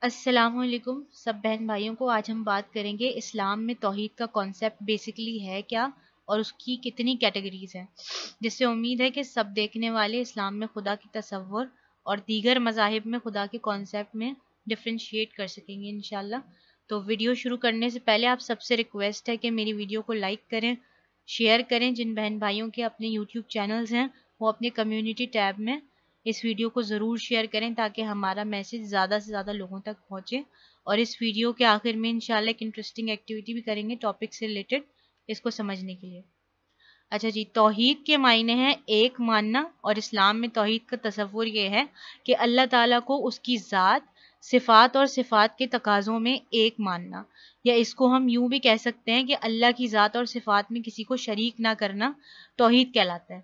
अस्सलाम वालेकुम सब बहन भाइयों को। आज हम बात करेंगे इस्लाम में तौहीद का कॉन्सेप्ट बेसिकली है क्या और उसकी कितनी कैटेगरीज हैं, जिससे उम्मीद है कि सब देखने वाले इस्लाम में खुदा की तसव्वुर और दीगर मज़ाहिब में खुदा के कॉन्सेप्ट में डिफ्रेंशिएट कर सकेंगे इंशाल्लाह। तो वीडियो शुरू करने से पहले आप सबसे रिक्वेस्ट है कि मेरी वीडियो को लाइक करें, शेयर करें। जिन बहन भाइयों के अपने यूट्यूब चैनल्स हैं वो अपने कम्युनिटी टैब में इस वीडियो को ज़रूर शेयर करें ताकि हमारा मैसेज ज़्यादा से ज़्यादा लोगों तक पहुँचे। और इस वीडियो के आखिर में इंशाल्लाह एक इंटरेस्टिंग एक्टिविटी भी करेंगे टॉपिक से रिलेटेड, इसको समझने के लिए। अच्छा जी, तौहीद के मायने हैं एक मानना, और इस्लाम में तौहीद का तसव्वुर ये है कि अल्लाह ताला को उसकी ज़ात, सिफ़ात और सिफ़ात के तकाज़ों में एक मानना, या इसको हम यूँ भी कह सकते हैं कि अल्लाह की ज़ात और सिफ़ात में किसी को शरीक ना करना तौहीद कहलाता है।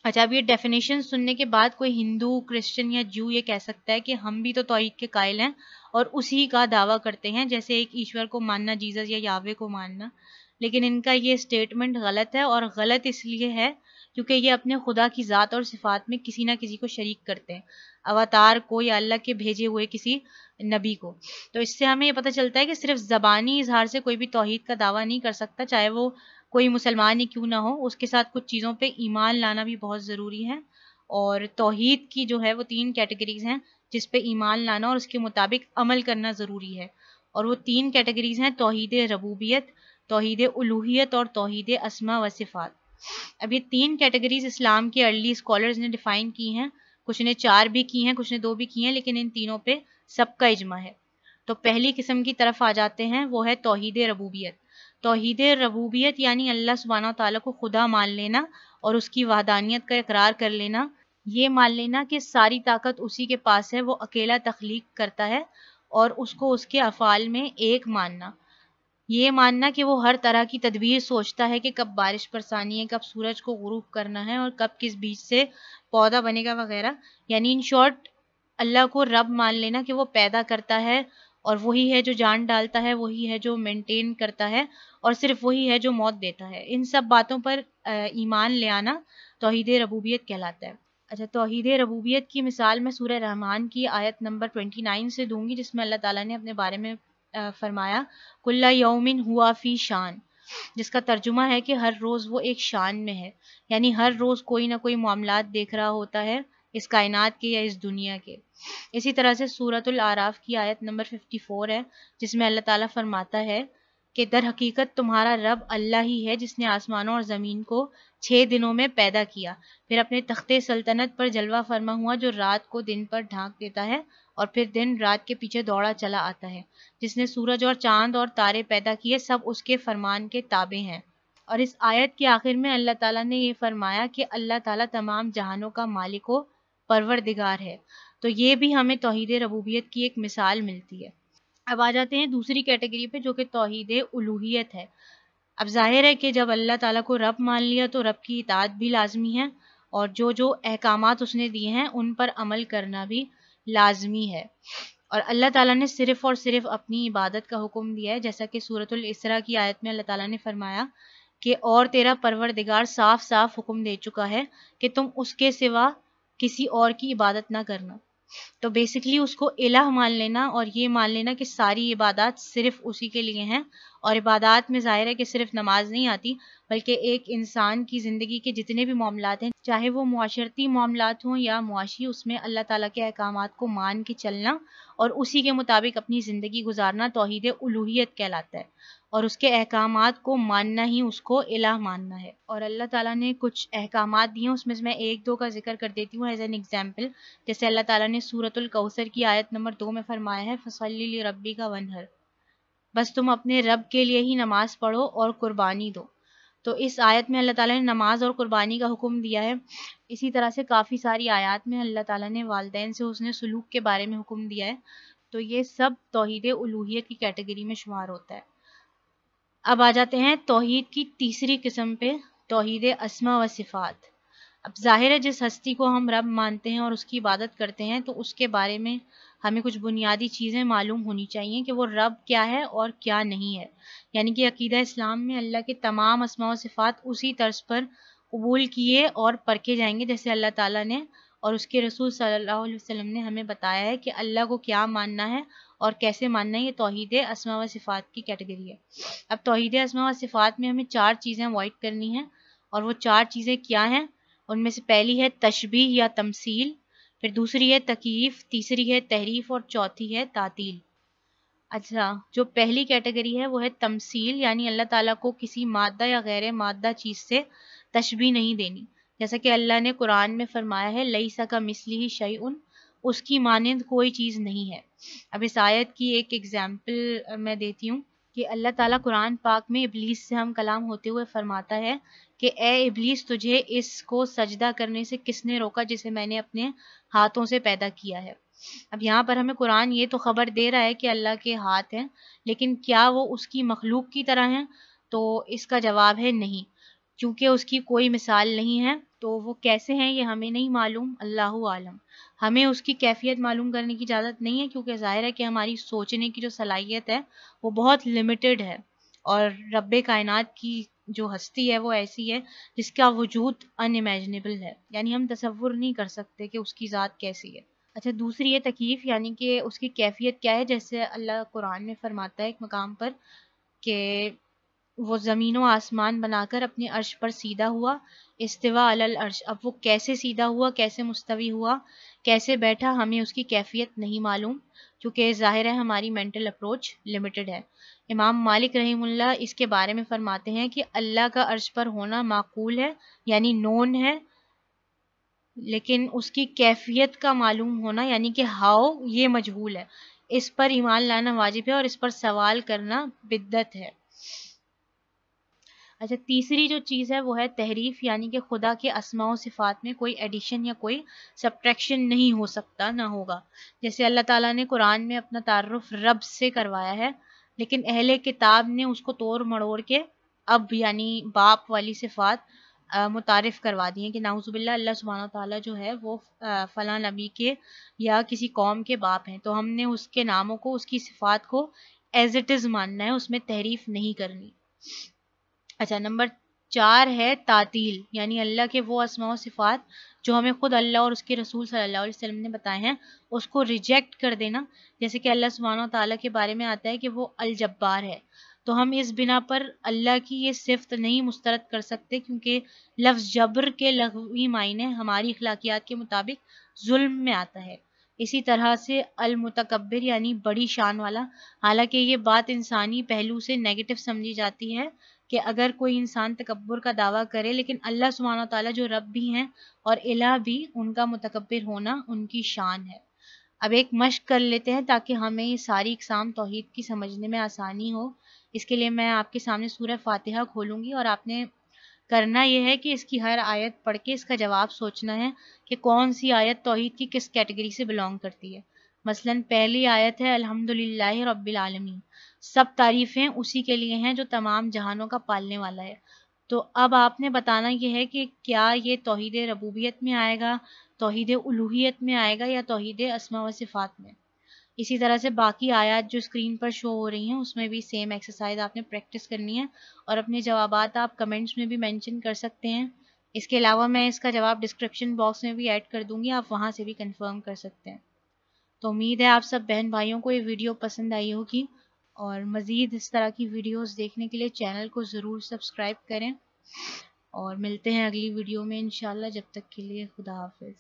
अच्छा, अब ये डेफिनेशन सुनने के बाद कोई हिंदू, क्रिश्चियन या जू ये कह सकता है कि हम भी तो तौहीद के कायल हैं और उसी का दावा करते हैं, जैसे एक ईश्वर को मानना, जीसस या यावे को मानना। लेकिन इनका ये स्टेटमेंट गलत है, और गलत इसलिए है क्योंकि ये अपने खुदा की ज़ात और सिफ़ात में किसी ना किसी को शरीक करते हैं, अवतार को या अल्लाह के भेजे हुए किसी नबी को। तो इससे हमें ये पता चलता है कि सिर्फ ज़बानी इजहार से कोई भी तौहीद का दावा नहीं कर सकता, चाहे वो कोई मुसलमान ही क्यों ना हो। उसके साथ कुछ चीज़ों पे ईमान लाना भी बहुत ज़रूरी है। और तौहीद की जो है वो 3 कैटेगरीज हैं जिस पे ईमान लाना और उसके मुताबिक अमल करना ज़रूरी है। और वो 3 कैटेगरीज हैं तौहीद रबूबियत, तौहीद उलूहियत और तौहीद अस्मा व सिफ़ात। अब ये 3 कैटेगरीज इस्लाम के अर्ली स्कॉलर्स ने डिफ़ाइन की हैं। कुछ ने 4 भी की हैं, कुछ ने 2 भी की हैं, लेकिन इन तीनों पे सबका इजमा है। तो पहली किस्म की तरफ आ जाते हैं, वो है तौहीद रबूबियत। तौहीद रबूबियत यानी अल्लाह सुब्हानहू तआला को खुदा मान लेना और उसकी वहदानियत का इकरार कर लेना। ये मान लेना कि सारी ताकत उसी के पास है, वो अकेला तख्लीक करता है, और उसको उसके अफ़ाल में एक मानना। ये मानना कि वो हर तरह की तदबीर सोचता है कि कब बारिश बरसानी है, कब सूरज को गुरूब करना है और कब किस बीज से पौधा बनेगा वगैरह। यानी इन शॉर्ट अल्लाह को रब मान लेना कि वो पैदा करता है और वही है जो जान डालता है, वही है जो मेंटेन करता है, और सिर्फ वही है जो मौत देता है। इन सब बातों पर ईमान ले आना तौहीद रबूबियत कहलाता है। अच्छा, तौहीद रबूबियत की मिसाल मैं सूरह रहमान की आयत नंबर 29 से दूंगी, जिसमें अल्लाह ताला ने अपने बारे में फरमाया, कुल्ला यौमिन हुआ फी शान, जिसका तर्जुमा है कि हर रोज़ वो एक शान में है। यानी हर रोज़ कोई ना कोई मामलात देख रहा होता है इस कायनात के या इस दुनिया के। इसी तरह से सूरतुल आराफ की आयत नंबर 54 है, जिसमें अल्लाह ताला फरमाता है कि दर हकीकत तुम्हारा रब अल्लाह ही है जिसने आसमानों और ज़मीन को 6 दिनों में पैदा किया, फिर अपने तख्ते सल्तनत पर जलवा फरमा हुआ, जो रात को दिन पर ढांक देता है और फिर दिन रात के पीछे दौड़ा चला आता है, जिसने सूरज और चांद और तारे पैदा किए, सब उसके फरमान के ताबे हैं। और इस आयत के आखिर में अल्लाह ताला ने ये फरमाया कि अल्लाह ताला तमाम जहानों का मालिक व परवरदिगार है। तो ये भी हमें तौहीद रबूबियत की एक मिसाल मिलती है। अब आ जाते हैं दूसरी कैटेगरी पे, जो कि तौहीद उलूहियत है। अब ज़ाहिर है कि जब अल्लाह ताला को रब मान लिया तो रब की इताअत भी लाजमी है, और जो जो अहकामात उसने दिए हैं उन पर अमल करना भी लाजमी है। और अल्लाह ताला ने सिर्फ़ और सिर्फ अपनी इबादत का हुक्म दिया है, जैसा कि सूरतुल इसरा की आयत में अल्लाह ताला ने फरमाया कि और तेरा परवरदिगार साफ साफ हुक्म दे चुका है कि तुम उसके सिवा किसी और की इबादत ना करना। तो बेसिकली उसको इलाह मान लेना और ये मान लेना कि सारी इबादत सिर्फ उसी के लिए हैं। और इबादत में ज़ाहिर है कि सिर्फ नमाज नहीं आती, बल्कि एक इंसान की ज़िंदगी के जितने भी मामलात हैं, चाहे वो मुआशरती मामलात हों या मुआशी, उसमें अल्लाह ताला के अहकामात को मान के चलना और उसी के मुताबिक अपनी ज़िंदगी गुजारना तौहीद उलूहियत कहलाता है। और उसके अहकामात को मानना ही उसको इलाह मानना है। और अल्लाह ताला ने कुछ अहकामात दिए हैं, उसमें से मैं 1-2 का जिक्र कर देती हूँ एज एन एग्जाम्पल। जैसे अल्लाह ताला ने सूरतुल कौसर की आयत नंबर 2 में फरमाया है, फसल्ली लिरब्बिका वन्हर, बस तुम अपने रब के लिए ही नमाज पढ़ो और कुर्बानी दो। तो इस आयत में अल्लाह ताला ने नमाज और कुर्बानी का हुक्म दिया है। इसी तरह से काफ़ी सारी आयत में अल्लाह ताला ने वालिदैन से उसने सलूक के बारे में हुक्म दिया है। तो ये सब तौहीद उलूहियत की कैटेगरी में शुमार होता है। अब आ जाते हैं तौहीद की तीसरी किस्म पे, तौहीद अस्मा व सिफ़ात। अब ज़ाहिर है जिस हस्ती को हम रब मानते हैं और उसकी इबादत करते हैं, तो उसके बारे में हमें कुछ बुनियादी चीज़ें मालूम होनी चाहिए कि वो रब क्या है और क्या नहीं है। यानी कि अकीदा इस्लाम में अल्लाह के तमाम अस्मा व सिफ़ात उसी तर्ज पर कबूल किए और परखे जाएंगे जैसे अल्लाह ताला ने اور اس کے رسول صلی اللہ علیہ وسلم نے ہمیں بتایا ہے کہ اللہ کو کیا ماننا ہے اور کیسے ماننا ہے. یہ توحید اسماء و صفات کی کیٹیگری ہے. اب توحید اسماء و صفات میں ہمیں 4 چیزیں اوائڈ کرنی ہیں، اور وہ 4 چیزیں کیا ہیں؟ ان میں سے پہلی ہے تشبیہ یا تمثیل، پھر دوسری ہے تکییف، تیسری ہے تحریف، اور چوتھی ہے تعطیل. اچھا، جو پہلی کیٹیگری ہے وہ ہے تمثیل، یعنی اللہ تعالیٰ کو کسی مادہ یا غیر مادہ چیز سے تشبیہ نہیں دینی. جیسا کہ اللہ نے قرآن میں فرمایا ہے لیس کمثلہ شیء، اس کی مانند کوئی چیز نہیں ہے. اب اس آیت کی ایک ایگزامپل میں دیتی ہوں کہ اللہ تعالیٰ قرآن پاک میں ابلیس سے ہم کلام ہوتے ہوئے فرماتا ہے کہ اے ابلیس، تجھے اس کو سجدہ کرنے سے کس نے روکا جسے میں نے اپنے ہاتھوں سے پیدا کیا ہے. اب یہاں پر ہمیں قرآن یہ تو خبر دے رہا ہے کہ اللہ کے ہاتھ ہیں، لیکن کیا وہ اس کی مخلوق کی طرح ہیں؟ تو اس کا جواب ہے نہیں، کیونکہ اس کی کوئی مثال نہیں ہے. تو وہ کیسے ہیں یہ ہمیں نہیں معلوم، اللہ عالم. ہمیں اس کی کیفیت معلوم کرنے کی اجازت نہیں ہے، کیونکہ ظاہر ہے کہ ہماری سوچنے کی جو صلاحیت ہے وہ بہت لمیٹڈ ہے، اور رب کائنات کی جو ہستی ہے وہ ایسی ہے جس کا وجود ان امیجنیبل ہے، یعنی ہم تصور نہیں کر سکتے کہ اس کی ذات کیسی ہے. اچھا، دوسری ہے تکییف، یعنی کہ اس کی کیفیت کیا ہے. جیسے اللہ قرآن میں فرماتا ہے ایک مقام پر کہ وہ زمین و آسمان بنا کر اپنے عرش پر سیدھا ہوا، استوا علی العرش. اب وہ کیسے سیدھا ہوا، کیسے مستوی ہوا، کیسے بیٹھا، ہمیں اس کی کیفیت نہیں معلوم، کیونکہ ظاہر ہے ہماری مینٹل اپروچ لمیٹڈ ہے. امام مالک رحمہ اللہ اس کے بارے میں فرماتے ہیں کہ اللہ کا عرش پر ہونا معقول ہے، یعنی نون ہے، لیکن اس کی کیفیت کا معلوم ہونا یعنی کہ ہاؤ، یہ مجہول ہے. اس پر ایمان لانا واجب ہے اور اس پر سوال کرنا بدعت ہے. اچھا، تیسری جو چیز ہے وہ ہے تحریف، یعنی کہ خدا کے اسماء و صفات میں کوئی ایڈیشن یا کوئی سبٹریکشن نہیں ہو سکتا، نہ ہوگا. جیسے اللہ تعالیٰ نے قرآن میں اپنا تعارف رب سے کروایا ہے، لیکن اہل کتاب نے اس کو توڑ مڑوڑ کے اب یعنی باپ والی صفات متعارف کروا دی ہیں کہ نعوذ باللہ اللہ سبحانہ تعالیٰ جو ہے وہ فلاں نبی کے یا کسی قوم کے باپ ہیں. تو ہم نے اس کے ناموں کو، اس کی صفات کو ایز اٹ از ماننا ہے، اس میں تحریف نہیں کرنی. اچھا، نمبر 4 ہے تعطیل، یعنی اللہ کے وہ اسماء و صفات جو ہمیں خود اللہ اور اس کے رسول صلی اللہ علیہ وسلم نے بتائے ہیں اس کو ریجیکٹ کر دینا. جیسے کہ اللہ سبحانہ تعالیٰ کے بارے میں آتا ہے کہ وہ الجبار ہے، تو ہم اس بنا پر اللہ کی یہ صفت نہیں مسترد کر سکتے، کیونکہ لفظ جبر کے لغوی معنی ہماری اخلاقیات کے مطابق ظلم میں آتا ہے. اسی طرح سے المتکبر یعنی بڑی شان والا، حالانکہ یہ بات انسانی پہلو سے نیگیٹو سمجھی جاتی ہے کہ اگر کوئی انسان تکبر کا دعویٰ کرے، لیکن اللہ سبحانہ تعالیٰ جو رب بھی ہیں اور الہ بھی، ان کا متکبر ہونا ان کی شان ہے. اب ایک مشق کر لیتے ہیں تاکہ ہمیں یہ ساری اقسام توحید کی سمجھنے میں آسانی ہو. اس کے لیے میں آپ کے سامنے سورہ فاتحہ کھولوں گی، اور آپ نے کرنا یہ ہے کہ اس کی ہر آیت پڑھ کے اس کا جواب سوچنا ہے کہ کون سی آیت توحید کی کس کیٹیگری سے بلانگ کرتی ہے. مثلا پہلی آیت ہے الحمدللہ رب العالمین، سب تعریفیں اسی کے لیے ہیں جو تمام جہانوں کا پالنے والا ہے. تو اب آپ نے بتانا یہ ہے کہ کیا یہ توحید ربوبیت میں آئے گا، توحید الوہیت میں آئے گا، یا توحید اسماء و صفات میں. اسی طرح سے باقی آیات جو اسکرین پر شو ہو رہی ہیں اس میں بھی سیم ایکسرسائز آپ نے پریکٹس کرنی ہے، اور اپنے جوابات آپ کمنٹس میں بھی مینشن کر سکتے ہیں. اس کے علاوہ میں اس کا جواب ڈسکرپشن باکس میں بھی ایڈ کر دوں گی، آپ وہاں سے بھی کنفرم کر سکتے ہیں. تو امید ہے آپ سب بہن بھائیوں کو یہ ویڈیو پسند آئی ہوگی، اور مزید اس طرح کی ویڈیوز دیکھنے کے لیے چینل کو ضرور سبسکرائب کریں، اور ملتے ہیں اگلی ویڈیو میں انشاءاللہ. جب تک کے لیے خدا حافظ.